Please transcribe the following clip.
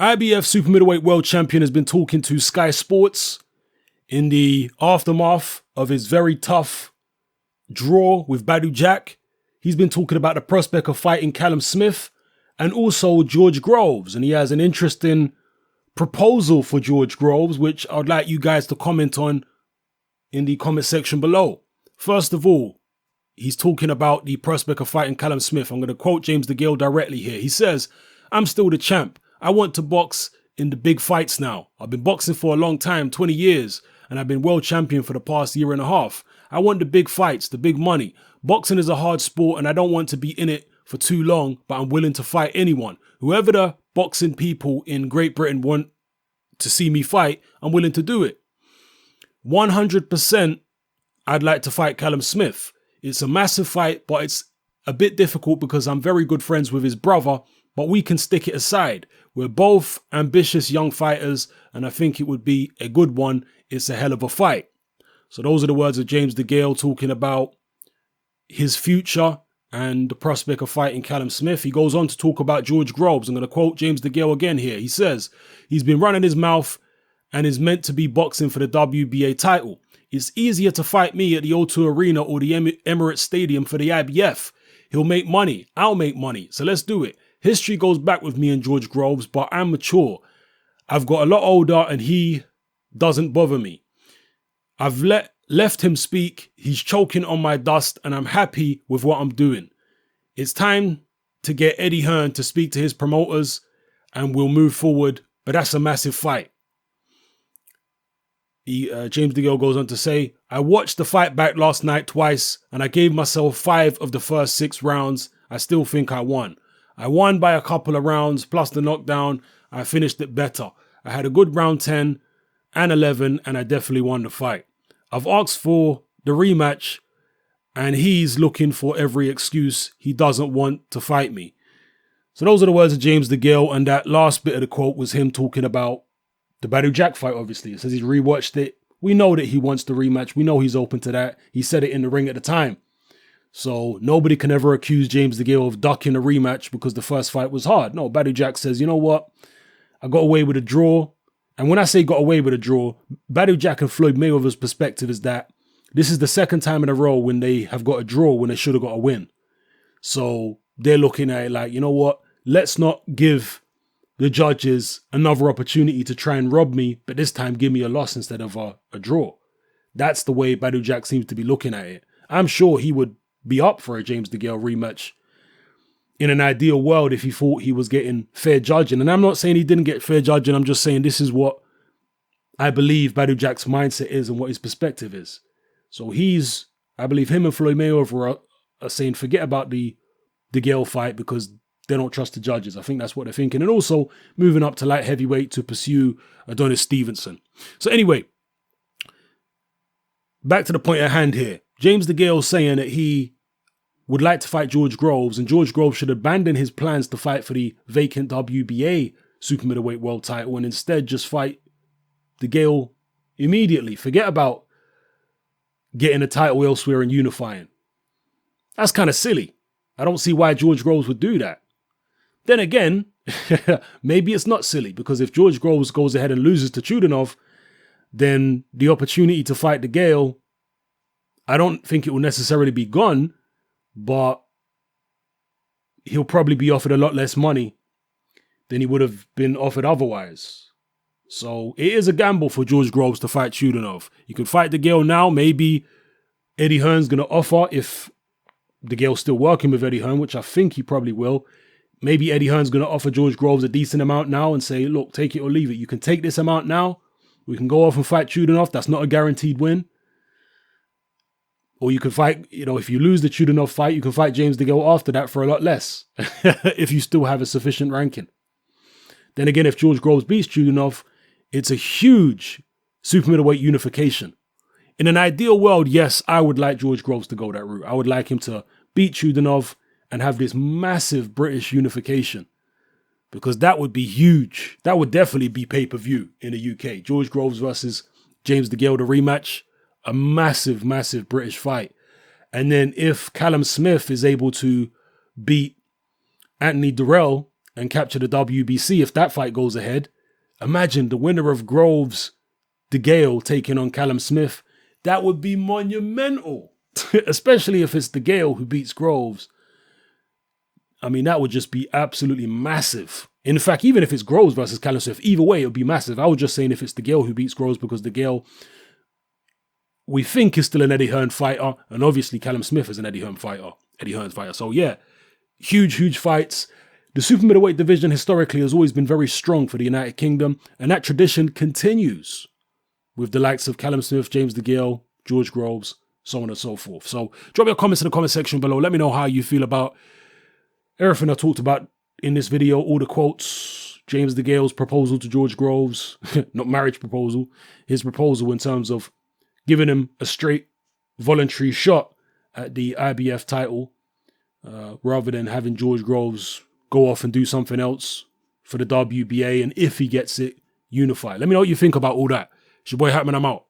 IBF super middleweight world champion has been talking to Sky Sports in the aftermath of his very tough draw with Badou Jack. He's been talking about the prospect of fighting Callum Smith and also George Groves. And he has an interesting proposal for George Groves, which I'd like you guys to comment on in the comment section below. First of all, he's talking about the prospect of fighting Callum Smith. I'm going to quote James Degale directly here. He says, "I'm still the champ. I want to box in the big fights now. I've been boxing for a long time, 20 years, and I've been world champion for the past year and a half. I want the big fights, the big money. Boxing is a hard sport and I don't want to be in it for too long, but I'm willing to fight anyone. Whoever the boxing people in Great Britain want to see me fight, I'm willing to do it. 100% I'd like to fight Callum Smith. It's a massive fight, but it's a bit difficult because I'm very good friends with his brother, but we can stick it aside. We're both ambitious young fighters, and I think it would be a good one. It's a hell of a fight." So those are the words of James Degale talking about his future and the prospect of fighting Callum Smith. He goes on to talk about George Groves. I'm going to quote James Degale again here. He says, "He's been running his mouth and is meant to be boxing for the WBA title. It's easier to fight me at the O2 Arena or the Emirates Stadium for the IBF. He'll make money. I'll make money. So let's do it. History goes back with me and George Groves, but I'm mature. I've got a lot older and he doesn't bother me. I've left him speak. He's choking on my dust and I'm happy with what I'm doing. It's time to get Eddie Hearn to speak to his promoters and we'll move forward, but that's a massive fight." James Degale goes on to say, "I watched the fight back last night twice and I gave myself 5 of the first 6 rounds. I still think I won. I won by a couple of rounds plus the knockdown. I finished it better. I had a good round 10 and 11 and I definitely won the fight. I've asked for the rematch and he's looking for every excuse. He doesn't want to fight me." So those are the words of James Degale, and that last bit of the quote was him talking about the Badou Jack fight, obviously. It says he's rewatched it. We know that he wants the rematch. We know he's open to that. He said it in the ring at the time. So nobody can ever accuse James Degale of ducking a rematch because the first fight was hard. No, Badou Jack says, you know what? I got away with a draw. And when I say got away with a draw, Badou Jack and Floyd Mayweather's perspective is that this is the second time in a row when they have got a draw when they should have got a win. So they're looking at it like, you know what? Let's not give the judges another opportunity to try and rob me, but this time give me a loss instead of a draw. That's the way Badou Jack seems to be looking at it. I'm sure he would be up for a James Degale rematch in an ideal world if he thought he was getting fair judging. And I'm not saying he didn't get fair judging. I'm just saying this is what I believe Badou Jack's mindset is and what his perspective is. So I believe him and Floyd Mayweather are saying forget about the Degale fight because they don't trust the judges. I think that's what they're thinking. And also moving up to light heavyweight to pursue Adonis Stevenson. So anyway, back to the point at hand here. James Degale saying that he would like to fight George Groves and George Groves should abandon his plans to fight for the vacant WBA super middleweight world title and instead just fight Degale immediately. Forget about getting a title elsewhere and unifying. That's kind of silly. I don't see why George Groves would do that. Then again, maybe it's not silly because if George Groves goes ahead and loses to Chudinov, then the opportunity to fight Degale, I don't think it will necessarily be gone, but he'll probably be offered a lot less money than he would have been offered otherwise. So it is a gamble for George Groves to fight Chudinov. He could fight Degale now. Maybe Eddie Hearn's going to offer, if Degale's still working with Eddie Hearn, which I think he probably will. Maybe Eddie Hearn's going to offer George Groves a decent amount now and say, look, take it or leave it. You can take this amount now. We can go off and fight Chudinov. That's not a guaranteed win. Or you can fight, if you lose the Chudinov fight, you can fight James Degale after that for a lot less. if you still have a sufficient ranking. Then again, if George Groves beats Chudinov, it's a huge super middleweight unification. In an ideal world, yes, I would like George Groves to go that route. I would like him to beat Chudinov and have this massive British unification because that would be huge. That would definitely be pay-per-view in the UK. George Groves versus James Degale, the rematch, a massive, massive British fight. And then if Callum Smith is able to beat Anthony Durrell and capture the WBC if that fight goes ahead. Imagine the winner of Groves Degale taking on Callum Smith. That would be monumental, especially if it's Degale who beats Groves. I mean, that would just be absolutely massive. In fact, even if it's Groves versus Callum Smith, either way, it would be massive. I was just saying if it's Degale who beats Groves, because Degale, we think, is still an Eddie Hearn fighter, and obviously Callum Smith is an Eddie Hearn fighter. So yeah, huge fights. The super middleweight division historically has always been very strong for the United Kingdom, and that tradition continues with the likes of Callum Smith, James Degale, George Groves, so on and so forth. So drop your comments in the comment section below. Let me know how you feel about everything I talked about in this video, all the quotes, James Degale's proposal to George Groves, not marriage proposal, his proposal in terms of giving him a straight voluntary shot at the IBF title, rather than having George Groves go off and do something else for the WBA, and if he gets it, unify. Let me know what you think about all that. It's your boy Hatman, I'm out.